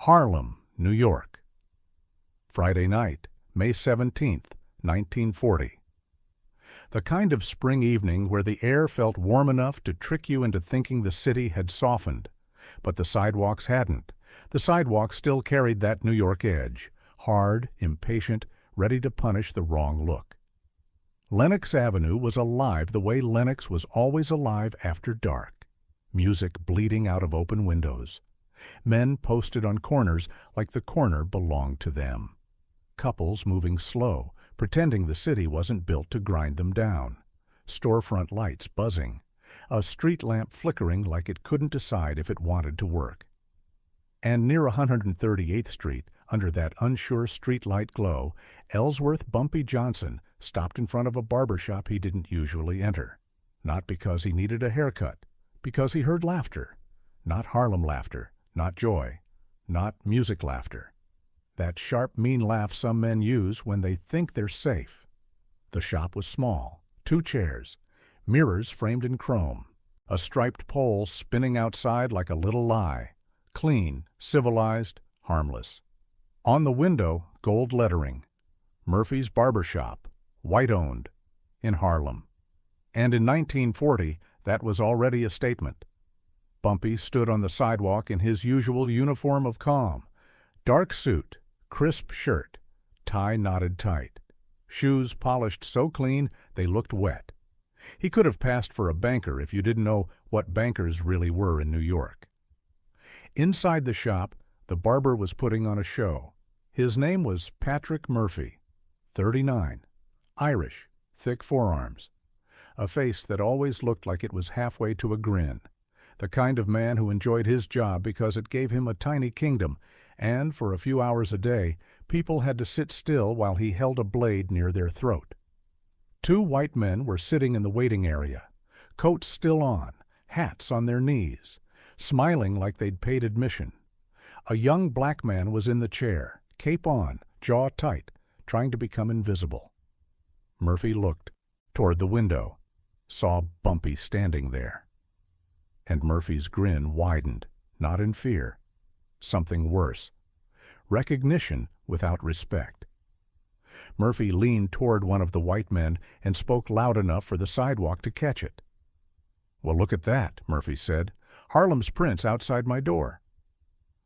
Harlem, New York. Friday night, May 17th, 1940. The kind of spring evening where the air felt warm enough to trick you into thinking the city had softened, but the sidewalks hadn't. The sidewalks still carried that New York edge, hard, impatient, ready to punish the wrong look. Lenox Avenue was alive the way Lenox was always alive after dark. Music bleeding out of open windows. Men posted on corners like the corner belonged to them. Couples moving slow, pretending the city wasn't built to grind them down. Storefront lights buzzing. A street lamp flickering like it couldn't decide if it wanted to work. And near 138th Street, under that unsure streetlight glow, Ellsworth Bumpy Johnson stopped in front of a barber shop he didn't usually enter. Not because he needed a haircut, because he heard laughter. Not Harlem laughter, not joy, not music laughter. That sharp, mean laugh some men use when they think they're safe. The shop was small, 2 chairs, mirrors framed in chrome, a striped pole spinning outside like a little lie, clean, civilized, harmless. On the window, gold lettering, Murphy's Barber Shop, white-owned, in Harlem. And in 1940, that was already a statement. Bumpy stood on the sidewalk in his usual uniform of calm, dark suit, crisp shirt, tie knotted tight, shoes polished so clean they looked wet. He could have passed for a banker if you didn't know what bankers really were in New York. Inside the shop, the barber was putting on a show. His name was Patrick Murphy, 39, Irish, thick forearms, a face that always looked like it was halfway to a grin, the kind of man who enjoyed his job because it gave him a tiny kingdom, and for a few hours a day, people had to sit still while he held a blade near their throat. 2 white men were sitting in the waiting area, coats still on, hats on their knees, smiling like they'd paid admission. A young black man was in the chair, cape on, jaw tight, trying to become invisible. Murphy looked toward the window, saw Bumpy standing there. And Murphy's grin widened, not in fear. Something worse. Recognition without respect. Murphy leaned toward one of the white men and spoke loud enough for the sidewalk to catch it. "Well, look at that," Murphy said. "Harlem's prints outside my door."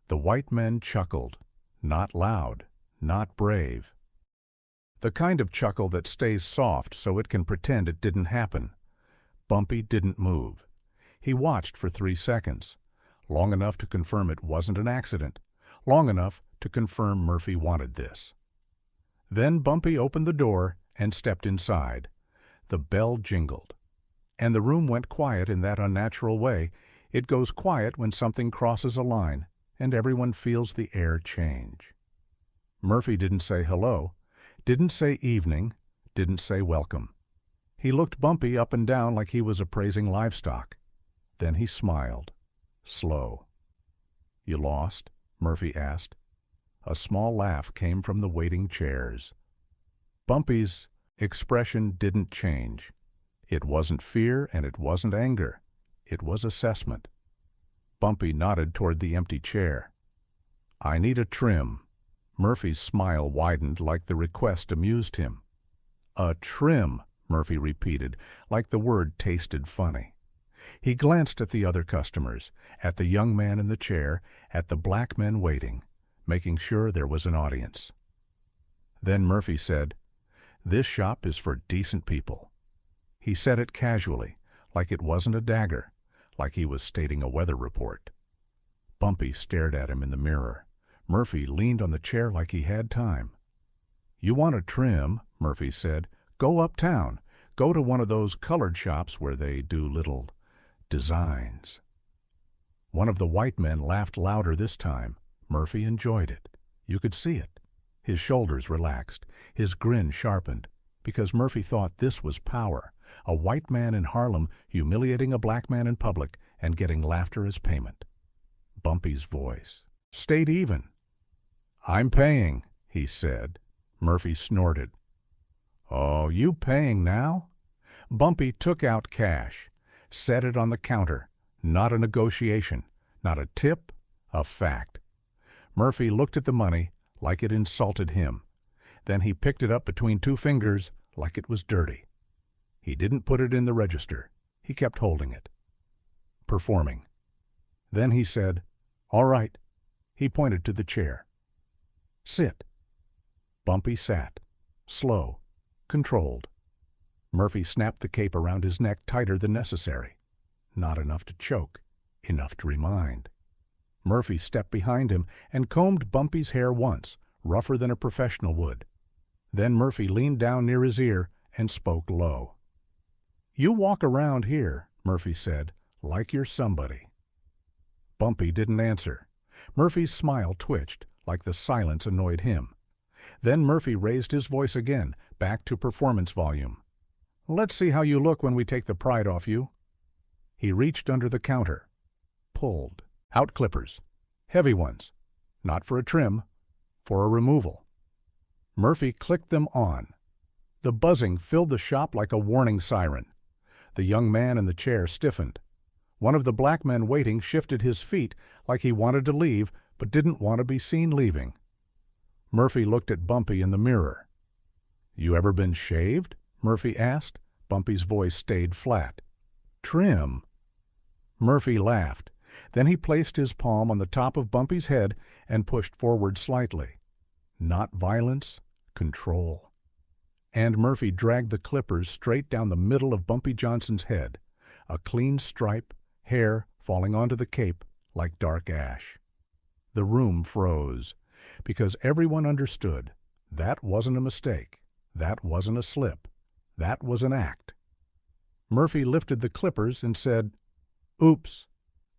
The white men chuckled. Not loud, not brave. The kind of chuckle that stays soft so it can pretend it didn't happen. Bumpy didn't move. He watched for 3 seconds, long enough to confirm it wasn't an accident, long enough to confirm Murphy wanted this. Then Bumpy opened the door and stepped inside. The bell jingled, and the room went quiet in that unnatural way. It goes quiet when something crosses a line, and everyone feels the air change. Murphy didn't say hello, didn't say evening, didn't say welcome. He looked Bumpy up and down like he was appraising livestock. Then he smiled, slow. "You lost?" Murphy asked. A small laugh came from the waiting chairs. Bumpy's expression didn't change. It wasn't fear and it wasn't anger. It was assessment. Bumpy nodded toward the empty chair. "I need a trim." Murphy's smile widened like the request amused him. "A trim," Murphy repeated, like the word tasted funny. He glanced at the other customers, at the young man in the chair, at the black men waiting, making sure there was an audience. Then Murphy said, "This shop is for decent people." He said it casually, like it wasn't a dagger, like he was stating a weather report. Bumpy stared at him in the mirror. Murphy leaned on the chair like he had time. "You want a trim," Murphy said. "Go uptown. Go to one of those colored shops where they do little designs." One of the white men laughed louder this time. Murphy enjoyed it. You could see it. His shoulders relaxed, his grin sharpened, because Murphy thought this was power, a white man in Harlem humiliating a black man in public and getting laughter as payment. Bumpy's voice stayed even. "I'm paying," he said. Murphy snorted. "Oh, you paying now?" Bumpy took out cash, set it on the counter. Not a negotiation, not a tip, a fact. Murphy looked at the money like it insulted him. Then he picked it up between two fingers like it was dirty. He didn't put it in the register. He kept holding it. Performing. Then he said, "All right." He pointed to the chair. "Sit." Bumpy sat. Slow. Controlled. Murphy snapped the cape around his neck tighter than necessary. Not enough to choke. Enough to remind. Murphy stepped behind him and combed Bumpy's hair once, rougher than a professional would. Then Murphy leaned down near his ear and spoke low. "You walk around here," Murphy said, "like you're somebody." Bumpy didn't answer. Murphy's smile twitched, like the silence annoyed him. Then Murphy raised his voice again, back to performance volume. "Let's see how you look when we take the pride off you." He reached under the counter. Pulled. Out clippers. Heavy ones. Not for a trim. For a removal. Murphy clicked them on. The buzzing filled the shop like a warning siren. The young man in the chair stiffened. One of the black men waiting shifted his feet like he wanted to leave but didn't want to be seen leaving. Murphy looked at Bumpy in the mirror. "You ever been shaved?" Murphy asked. Bumpy's voice stayed flat. "Trim." Murphy laughed. Then he placed his palm on the top of Bumpy's head and pushed forward slightly. Not violence, control. And Murphy dragged the clippers straight down the middle of Bumpy Johnson's head, a clean stripe, hair falling onto the cape like dark ash. The room froze, because everyone understood that wasn't a mistake, that wasn't a slip, that was an act. Murphy lifted the clippers and said, "Oops."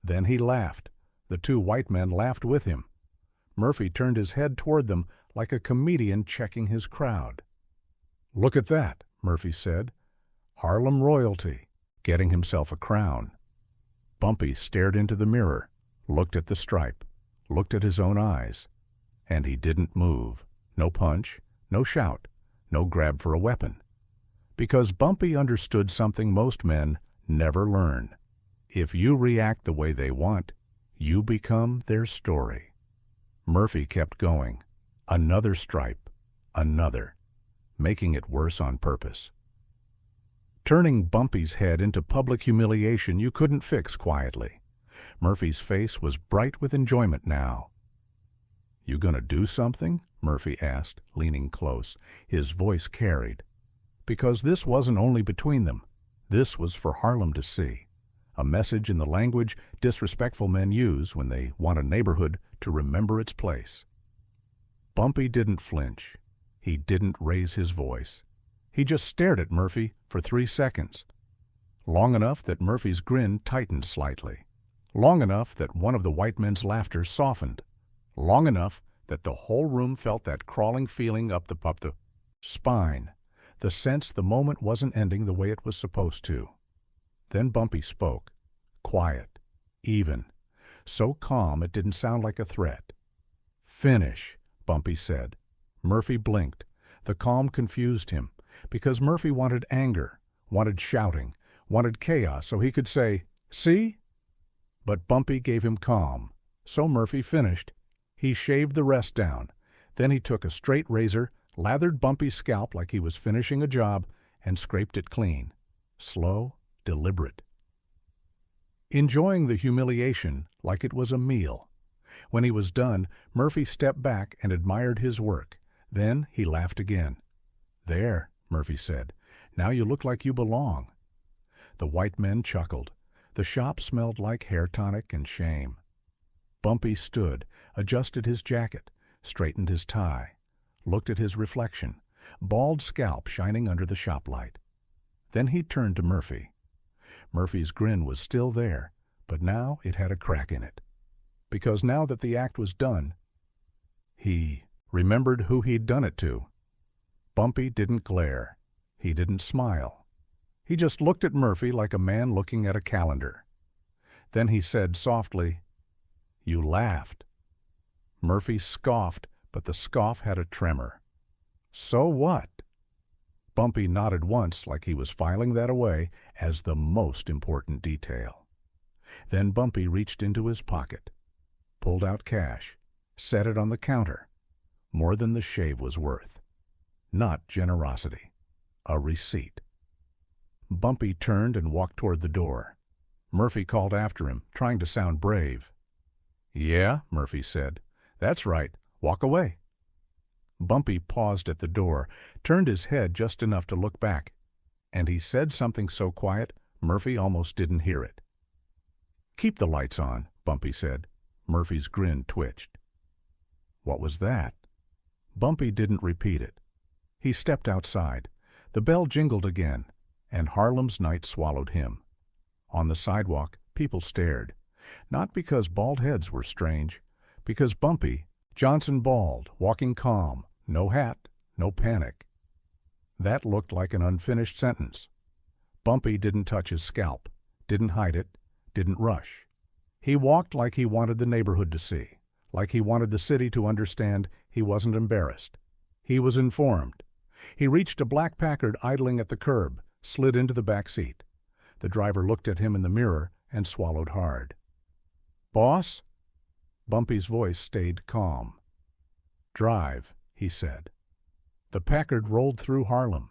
Then he laughed. The two white men laughed with him. Murphy turned his head toward them like a comedian checking his crowd. "Look at that," Murphy said. "Harlem royalty, getting himself a crown." Bumpy stared into the mirror, looked at the stripe, looked at his own eyes. And he didn't move. No punch, no shout, no grab for a weapon. Because Bumpy understood something most men never learn. If you react the way they want, you become their story. Murphy kept going. Another stripe. Another. Making it worse on purpose. Turning Bumpy's head into public humiliation you couldn't fix quietly. Murphy's face was bright with enjoyment now. "You gonna do something?" Murphy asked, leaning close. His voice carried. Because this wasn't only between them. This was for Harlem to see. A message in the language disrespectful men use when they want a neighborhood to remember its place. Bumpy didn't flinch. He didn't raise his voice. He just stared at Murphy for 3 seconds. Long enough that Murphy's grin tightened slightly. Long enough that one of the white men's laughter softened. Long enough that the whole room felt that crawling feeling up the spine. The sense the moment wasn't ending the way it was supposed to. Then Bumpy spoke. Quiet. Even. So calm it didn't sound like a threat. "Finish," Bumpy said. Murphy blinked. The calm confused him, because Murphy wanted anger, wanted shouting, wanted chaos so he could say, "See?" But Bumpy gave him calm. So Murphy finished. He shaved the rest down. Then he took a straight razor, lathered Bumpy's scalp like he was finishing a job, and scraped it clean. Slow, deliberate. Enjoying the humiliation like it was a meal. When he was done, Murphy stepped back and admired his work. Then he laughed again. "There," Murphy said. "Now you look like you belong." The white men chuckled. The shop smelled like hair tonic and shame. Bumpy stood, adjusted his jacket, straightened his tie, looked at his reflection, bald scalp shining under the shop light. Then he turned to Murphy. Murphy's grin was still there, but now it had a crack in it. Because now that the act was done, he remembered who he'd done it to. Bumpy didn't glare. He didn't smile. He just looked at Murphy like a man looking at a calendar. Then he said softly, "You laughed." Murphy scoffed, but the scoff had a tremor. "So what?" Bumpy nodded once like he was filing that away as the most important detail. Then Bumpy reached into his pocket, pulled out cash, set it on the counter. More than the shave was worth. Not generosity. A receipt. Bumpy turned and walked toward the door. Murphy called after him, trying to sound brave. "Yeah," Murphy said. "That's right. Walk away." Bumpy paused at the door, turned his head just enough to look back, and he said something so quiet Murphy almost didn't hear it. "Keep the lights on," Bumpy said. Murphy's grin twitched. What was that? Bumpy didn't repeat it. He stepped outside. The bell jingled again, and Harlem's night swallowed him. On the sidewalk, people stared, not because bald heads were strange, because Bumpy Johnson bald, walking calm, no hat, no panic. That looked like an unfinished sentence. Bumpy didn't touch his scalp, didn't hide it, didn't rush. He walked like he wanted the neighborhood to see, like he wanted the city to understand he wasn't embarrassed. He was informed. He reached a black Packard idling at the curb, slid into the back seat. The driver looked at him in the mirror and swallowed hard. "Boss?" Bumpy's voice stayed calm. "Drive," he said. The Packard rolled through Harlem,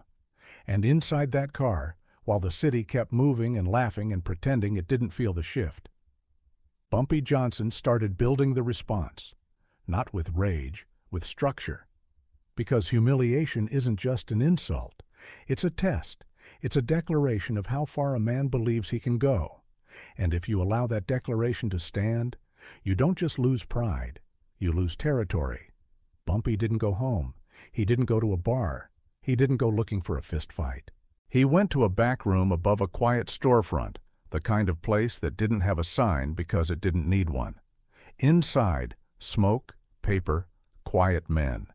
and inside that car, while the city kept moving and laughing and pretending it didn't feel the shift, Bumpy Johnson started building the response, not with rage, with structure. Because humiliation isn't just an insult. It's a test. It's a declaration of how far a man believes he can go. And if you allow that declaration to stand, you don't just lose pride, you lose territory. Bumpy didn't go home. He didn't go to a bar. He didn't go looking for a fist fight. He went to a back room above a quiet storefront, the kind of place that didn't have a sign because it didn't need one. Inside, smoke, paper, quiet men.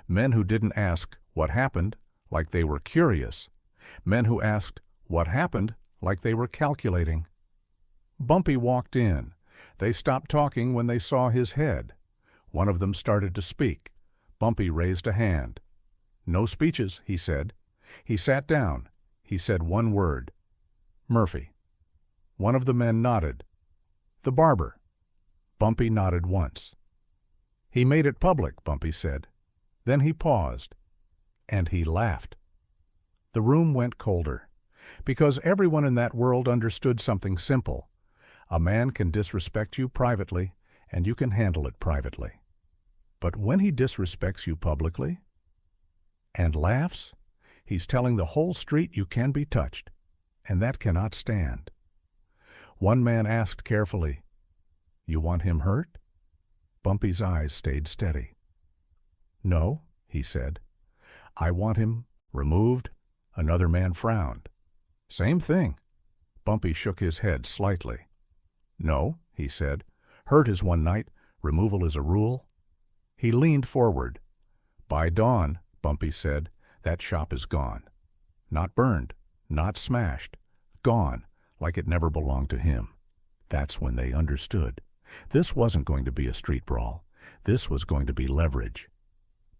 Men who didn't ask what happened like they were curious. Men who asked what happened like they were calculating. Bumpy walked in. They stopped talking when they saw his head. One of them started to speak. Bumpy raised a hand. "No speeches," he said. He sat down. He said one word. "Murphy." One of the men nodded. "The barber." Bumpy nodded once. "He made it public," Bumpy said. Then he paused, and he laughed. The room went colder, because everyone in that world understood something simple. A man can disrespect you privately, and you can handle it privately. But when he disrespects you publicly and laughs, he's telling the whole street you can be touched, and that cannot stand. One man asked carefully, "You want him hurt?" Bumpy's eyes stayed steady. "No," he said. "I want him removed." Another man frowned. "Same thing." Bumpy shook his head slightly. "No," he said. "Hurt is one night, removal is a rule." He leaned forward. "By dawn," Bumpy said, "that shop is gone. Not burned, not smashed. Gone, like it never belonged to him." That's when they understood. This wasn't going to be a street brawl. This was going to be leverage.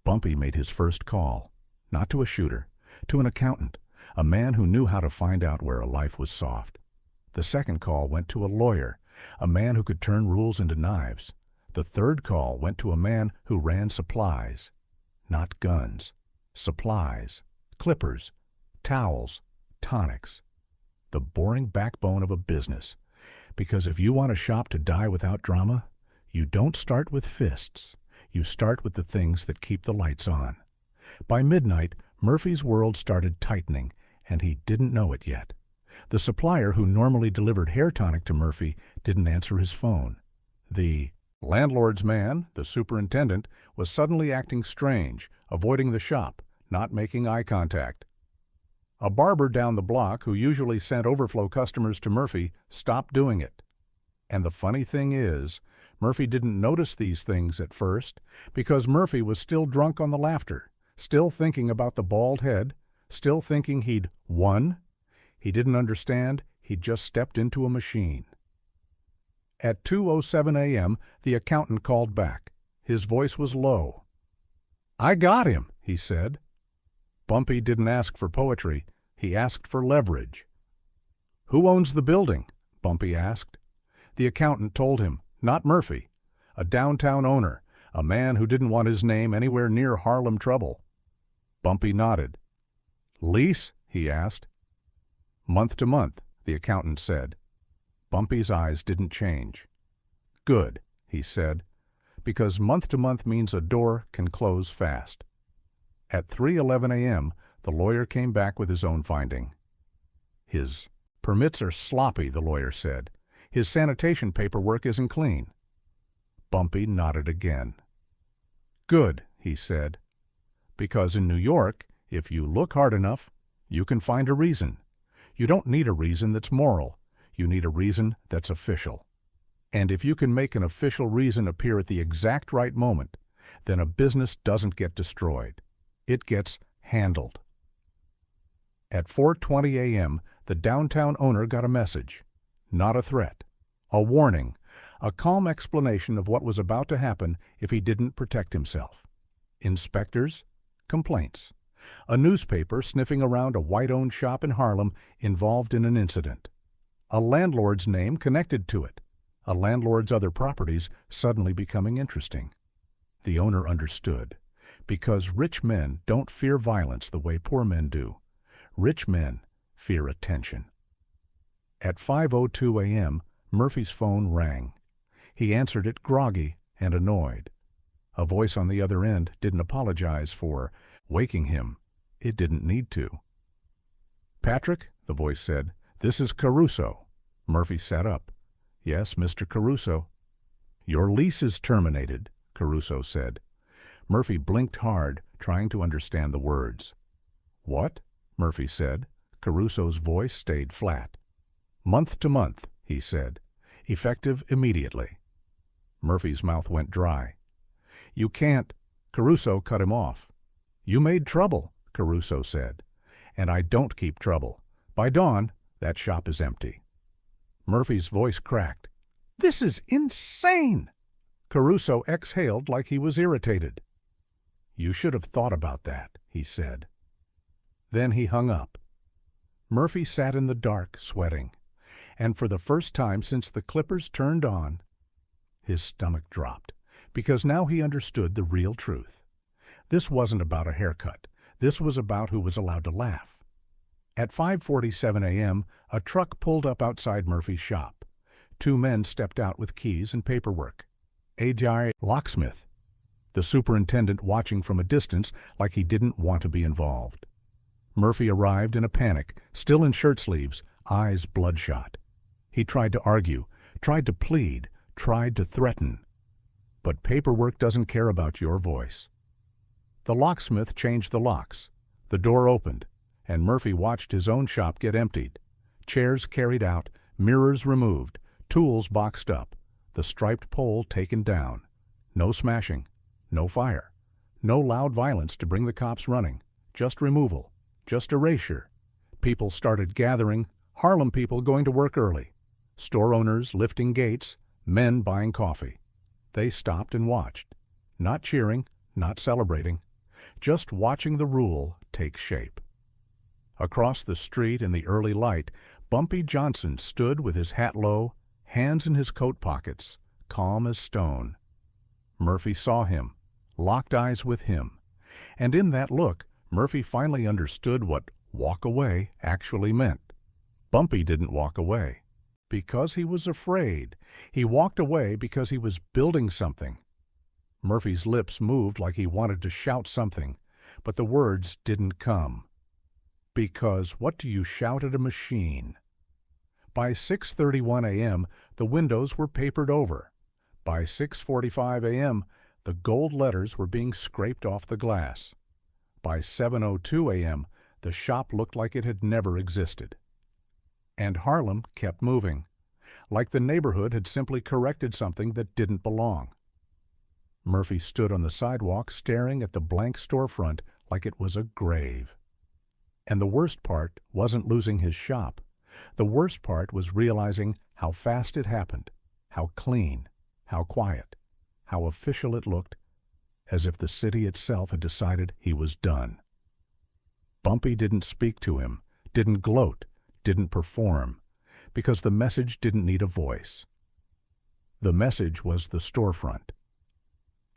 Bumpy made his first call, not to a shooter, to an accountant, a man who knew how to find out where a life was soft. The second call went to a lawyer, a man who could turn rules into knives. The third call went to a man who ran supplies. Not guns. Supplies. Clippers. Towels. Tonics. The boring backbone of a business. Because if you want a shop to die without drama, you don't start with fists. You start with the things that keep the lights on. By midnight, Murphy's world started tightening, and he didn't know it yet. The supplier who normally delivered hair tonic to Murphy didn't answer his phone. The landlord's man, the superintendent, was suddenly acting strange, avoiding the shop, not making eye contact. A barber down the block who usually sent overflow customers to Murphy stopped doing it. And the funny thing is, Murphy didn't notice these things at first because Murphy was still drunk on the laughter, still thinking about the bald head, still thinking he'd won. He didn't understand he'd just stepped into a machine. At 2:07 a.m., the accountant called back. His voice was low. "I got him," he said. Bumpy didn't ask for poetry. He asked for leverage. "Who owns the building?" Bumpy asked. The accountant told him, not Murphy. A downtown owner, A man who didn't want his name anywhere near Harlem trouble. Bumpy nodded. "Lease?" he asked. "Month to month," the accountant said. Bumpy's eyes didn't change. "Good," he said, "because month to month means a door can close fast." At 3:11 a.m., the lawyer came back with his own finding. His permits are sloppy, the lawyer said. His sanitation paperwork isn't clean. Bumpy nodded again. "Good," he said, "because in New York, if you look hard enough, you can find a reason. You don't need a reason that's moral. You need a reason that's official. And if you can make an official reason appear at the exact right moment, then a business doesn't get destroyed. It gets handled." At 4:20 a.m., the downtown owner got a message. Not a threat. A warning. A calm explanation of what was about to happen if he didn't protect himself. Inspectors. Complaints. A newspaper sniffing around a white-owned shop in Harlem involved in an incident. A landlord's name connected to it. A landlord's other properties suddenly becoming interesting. The owner understood. Because rich men don't fear violence the way poor men do. Rich men fear attention. At 5:02 a.m., Murphy's phone rang. He answered it groggy and annoyed. A voice on the other end didn't apologize for waking him. It didn't need to. "Patrick," the voice said, "this is Caruso." Murphy sat up. "Yes, Mr. Caruso." "Your lease is terminated," Caruso said. Murphy blinked hard, trying to understand the words. "What?" Murphy said. Caruso's voice stayed flat. "Month to month," he said. "Effective immediately." Murphy's mouth went dry. "You can't—" Caruso cut him off. "You made trouble," Caruso said. "And I don't keep trouble. By dawn, that shop is empty." Murphy's voice cracked. "This is insane!" Caruso exhaled like he was irritated. "You should have thought about that," he said. Then he hung up. Murphy sat in the dark, sweating, and for the first time since the clippers turned on, his stomach dropped, because now he understood the real truth. This wasn't about a haircut. This was about who was allowed to laugh. At 5:47 a.m., a truck pulled up outside Murphy's shop. Two men stepped out with keys and paperwork. A.J. locksmith, the superintendent watching from a distance like he didn't want to be involved. Murphy arrived in a panic, still in shirt sleeves, eyes bloodshot. He tried to argue, tried to plead, tried to threaten. But paperwork doesn't care about your voice. The locksmith changed the locks. The door opened, and Murphy watched his own shop get emptied. Chairs carried out, mirrors removed, tools boxed up, the striped pole taken down. No smashing, no fire, no loud violence to bring the cops running, just removal, just erasure. People started gathering, Harlem people going to work early, store owners lifting gates, men buying coffee. They stopped and watched, not cheering, not celebrating, just watching the rule take shape. Across the street in the early light, Bumpy Johnson stood with his hat low, hands in his coat pockets, calm as stone. Murphy saw him, locked eyes with him, and in that look, Murphy finally understood what walk away actually meant. Bumpy didn't walk away because he was afraid. He walked away because he was building something. Murphy's lips moved like he wanted to shout something, but the words didn't come. Because what do you shout at a machine? By 6:31 a.m., the windows were papered over. By 6:45 a.m., the gold letters were being scraped off the glass. By 7:02 a.m., the shop looked like it had never existed. And Harlem kept moving, like the neighborhood had simply corrected something that didn't belong. Murphy stood on the sidewalk staring at the blank storefront like it was a grave. And the worst part wasn't losing his shop. The worst part was realizing how fast it happened, how clean, how quiet, how official it looked, as if the city itself had decided he was done. Bumpy didn't speak to him, didn't gloat, didn't perform, because the message didn't need a voice. The message was the storefront.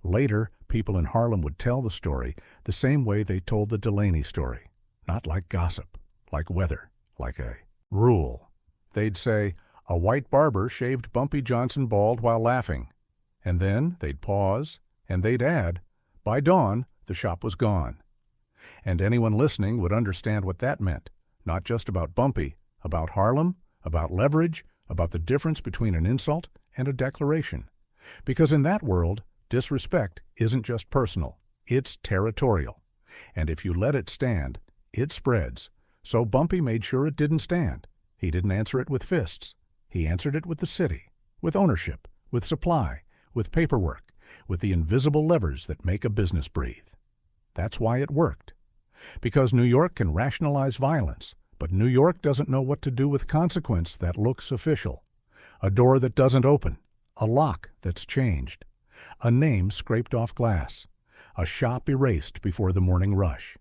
Later, people in Harlem would tell the story the same way they told the Delaney story. Not like gossip, like weather, like a rule. They'd say, "A white barber shaved Bumpy Johnson bald while laughing." And then they'd pause, and they'd add, "By dawn, the shop was gone." And anyone listening would understand what that meant, not just about Bumpy, about Harlem, about leverage, about the difference between an insult and a declaration. Because in that world, disrespect isn't just personal, it's territorial. And if you let it stand, it spreads. So Bumpy made sure it didn't stand. He didn't answer it with fists. He answered it with the city, with ownership, with supply, with paperwork, with the invisible levers that make a business breathe. That's why it worked. Because New York can rationalize violence, but New York doesn't know what to do with consequence that looks official. A door that doesn't open, a lock that's changed, a name scraped off glass, a shop erased before the morning rush.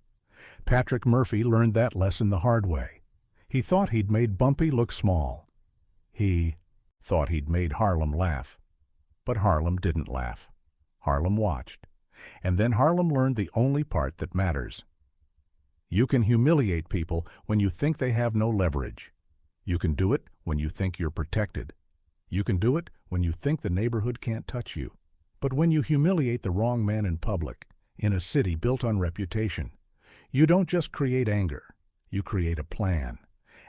Patrick Murphy learned that lesson the hard way. He thought he'd made Bumpy look small. He thought he'd made Harlem laugh. But Harlem didn't laugh. Harlem watched. And then Harlem learned the only part that matters. You can humiliate people when you think they have no leverage. You can do it when you think you're protected. You can do it when you think the neighborhood can't touch you. But when you humiliate the wrong man in public, in a city built on reputation, you don't just create anger. You create a plan.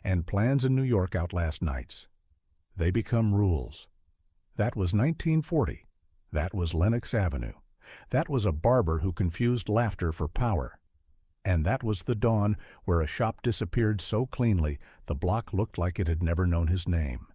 And plans in New York outlast nights. They become rules. That was 1940. That was Lenox Avenue. That was a barber who confused laughter for power. And that was the dawn where a shop disappeared so cleanly the block looked like it had never known his name.